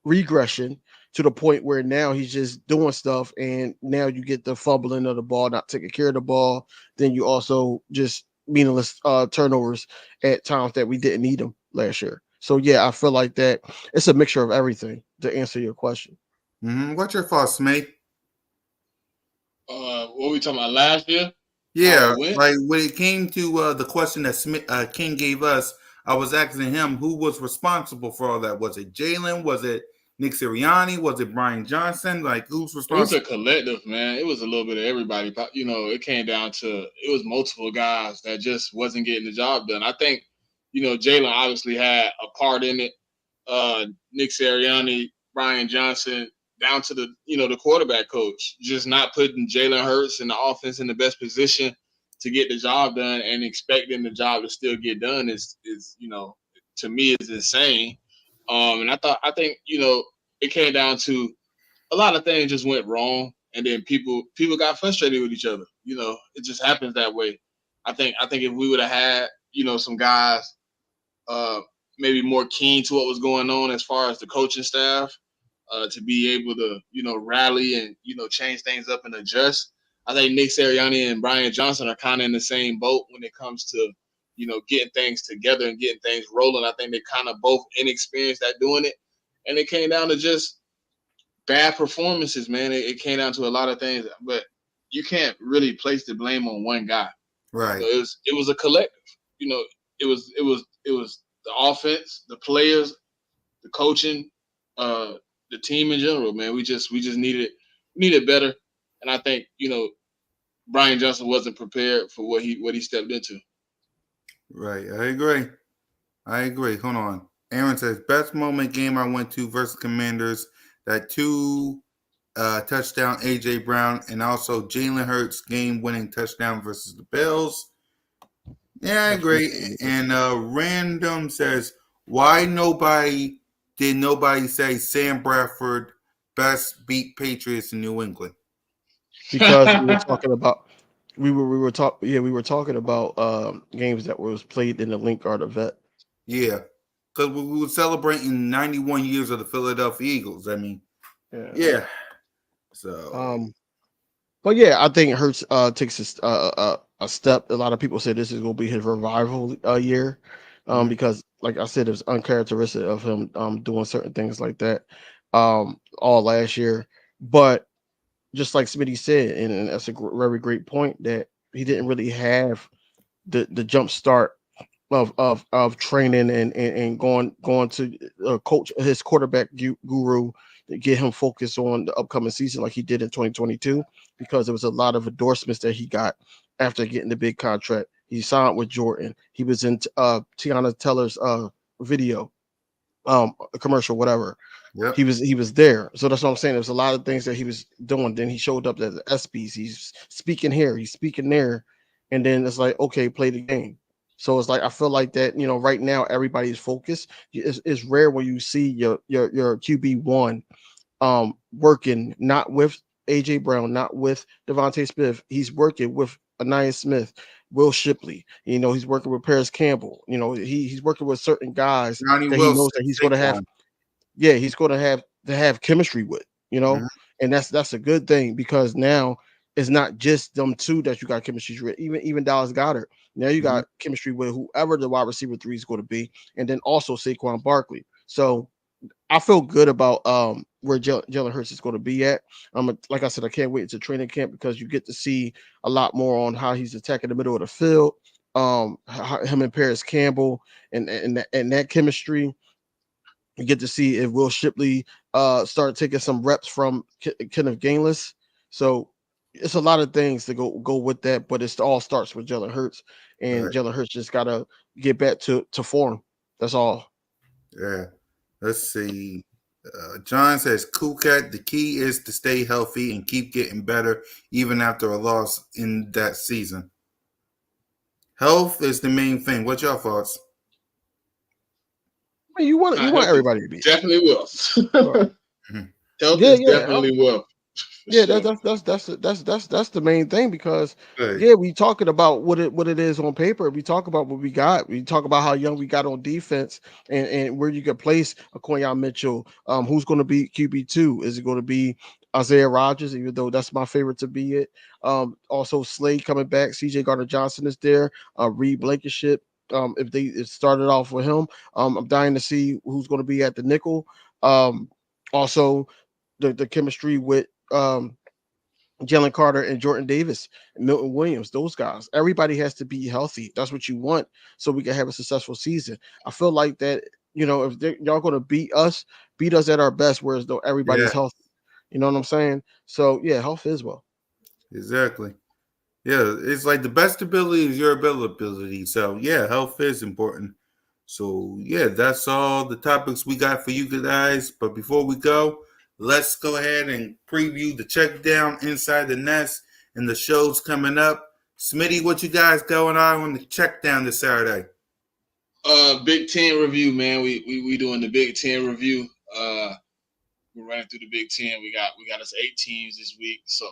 regression to the point where now he's just doing stuff, and now you get the fumbling of the ball, not taking care of the ball. Then you also just meaningless turnovers at times that we didn't need them last year. So yeah, I feel like that it's a mixture of everything to answer your question. What's your thoughts, mate? What were we talking about last year? Yeah, like when it came to the question that King gave us, I was asking him who was responsible for all that. Was it Jalen? Was it Nick Sirianni? Was it Brian Johnson? Like, who's responsible? It was a collective, man. It was a little bit of everybody. It came down to it was multiple guys that just wasn't getting the job done. I think, Jalen obviously had a part in it. Nick Sirianni, Brian Johnson, down to the quarterback coach, just not putting Jalen Hurts and the offense in the best position to get the job done and expecting the job to still get done is to me is insane. And I think it came down to a lot of things just went wrong, and then people got frustrated with each other. It just happens that way. I think if we would have had some guys maybe more keen to what was going on as far as the coaching staff, to be able to, rally and, change things up and adjust. I think Nick Sirianni and Brian Johnson are kind of in the same boat when it comes to, getting things together and getting things rolling. I think they're kind of both inexperienced at doing it. And it came down to just bad performances, man. It came down to a lot of things, but you can't really place the blame on one guy. Right. It was a collective. It was the offense, the players, the coaching, the team in general, man. We just needed better, and I think Brian Johnson wasn't prepared for what he stepped into. Right, I agree. Hold on. Aaron says best moment game I went to versus Commanders, that 2 touchdown AJ Brown, and also Jalen Hurts game-winning touchdown versus the Bills. Yeah, I agree. And Random says why did nobody say Sam Bradford best beat Patriots in New England? Because we were talking about we were talking about games that was played in the Link or the Vet. Yeah, because we were celebrating 91 years of the Philadelphia Eagles. I mean, yeah. So, but yeah, I think Hurts takes a step. A lot of people say this is going to be his revival year, because, like I said, it was uncharacteristic of him doing certain things like that all last year. But just like Smitty said, and that's a very great point, that he didn't really have the jump start of training and going to coach his quarterback guru to get him focused on the upcoming season like he did in 2022, because there was a lot of endorsements that he got after getting the big contract. He signed with Jordan. He was in Tiana Teller's video, commercial, whatever. Yep. He was there. So that's what I'm saying. There's a lot of things that he was doing. Then he showed up at the ESPYs. He's speaking here, he's speaking there, and then it's like, okay, play the game. So it's like I feel like that, right now everybody's focused. It's rare when you see your QB1 working not with AJ Brown, not with Devontae Smith. He's working with Anaya Smith, Will Shipley. He's working with Paris Campbell. He's working with certain guys Johnny that Wilson, he knows that he's going to have. Yeah, he's going to have chemistry with. And that's a good thing, because now it's not just them two that you got chemistry with. Even Dallas Goedert, Now you got chemistry with whoever the wide receiver 3 is going to be, and then also Saquon Barkley. So I feel good about where Jalen Hurts is going to be at. Like I said, I can't wait to training camp because you get to see a lot more on how he's attacking the middle of the field. Him and Paris Campbell and that chemistry. You get to see if Will Shipley start taking some reps from Kenneth Gainwell. So it's a lot of things to go with that, but it all starts with Jalen Hurts, and Right. Jalen Hurts just gotta get back to form. That's all. Yeah. Let's see. John says, Cool Cat, the key is to stay healthy and keep getting better even after a loss in that season. Health is the main thing. What's your thoughts? I mean, you want everybody to be definitely will. Health Yeah, is yeah, definitely will. Yeah, Sure. that's the main thing because Good. yeah, we talking about what it is on paper. We talk about what we got. We talk about how young we got on defense and where you could place a Quinyon Mitchell. Who's going to be QB2? Is it going to be Isaiah Rodgers? Even though that's my favorite to be it. Also Slade coming back. CJ Gardner-Johnson is there. Reed Blankenship. If it started off with him, I'm dying to see who's going to be at the nickel. Also the chemistry with Jalen Carter and Jordan Davis and Milton Williams, those guys. Everybody has to be healthy. That's what you want so we can have a successful season. I feel like that, if y'all going to beat us at our best, whereas though everybody's Yeah. healthy. You know what I'm saying? So, yeah, health is well. Exactly. Yeah, it's like the best ability is your ability. So, yeah, health is important. So, yeah, that's all the topics we got for you guys. But before we go, let's go ahead and preview the check down inside the nest and the shows coming up. Smitty, what you guys going on the check down this Saturday? Big Ten review, man. We doing the Big Ten review. We're running through the Big Ten. We got us 8 teams this week. So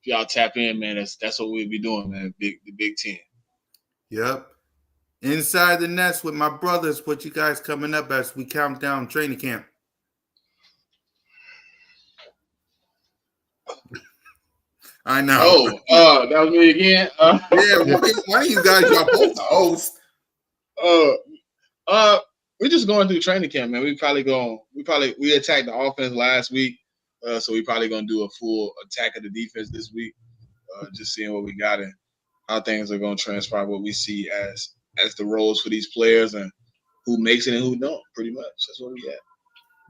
if y'all tap in, man, that's what we'll be doing, man. The Big Ten. Yep. Inside the nest with my brothers. What you guys coming up as we count down training camp? I know. Oh, that was me again. Yeah, why you guys are both the hosts? We're just going through training camp, man. We attacked the offense last week, so we probably gonna do a full attack of the defense this week. Just seeing what we got and how things are gonna transpire, what we see as the roles for these players and who makes it and who don't. Pretty much, that's what we got.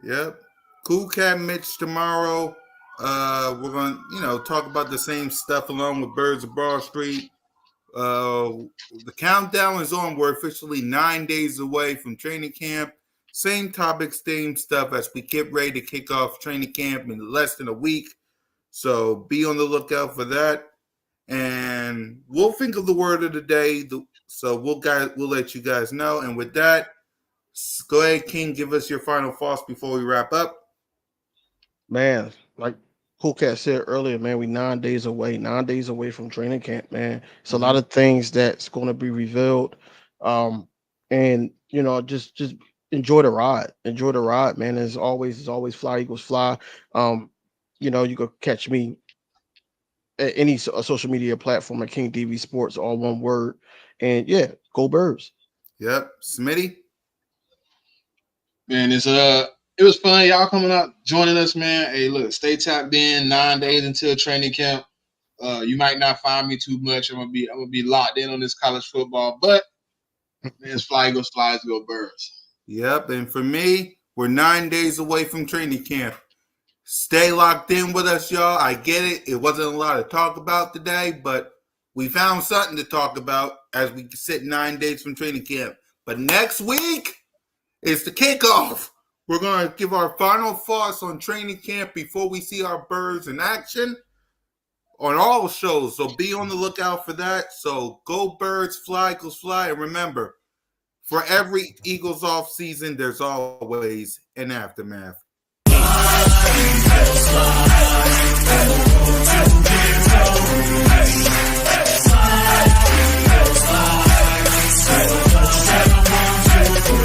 Yep. Cool Cat Mitch tomorrow. We're gonna, talk about the same stuff along with Birds of Broad Street. The countdown is on. We're officially 9 days away from training camp. Same topics, same stuff as we get ready to kick off training camp in less than a week. So be on the lookout for that. And we'll think of the word of the day. So we'll let you guys know. And with that, go ahead, King, give us your final thoughts before we wrap up. Man, like Cool Cat said earlier, man, we 9 days away from training camp, man. It's a lot of things that's going to be revealed. And just enjoy the ride, man. As always, fly Eagles fly. You can catch me at any social media platform at King DV Sports, all one word. And yeah, go Birds. Yep. Smitty? Man, it was fun. Y'all coming out, joining us, man. Hey, look, stay tapped in. 9 days until training camp. You might not find me too much. I'm gonna be locked in on this college football, but man, it's fly Eagles, flies, go Birds. Yep. And for me, we're 9 days away from training camp. Stay locked in with us, y'all. I get it. It wasn't a lot to talk about today, but we found something to talk about as we sit 9 days from training camp. But next week is the kickoff. We're going to give our final thoughts on training camp before we see our Birds in action on all shows. So be on the lookout for that. So go Birds, fly Eagles, fly. And remember, for every Eagles off season, there's always an aftermath.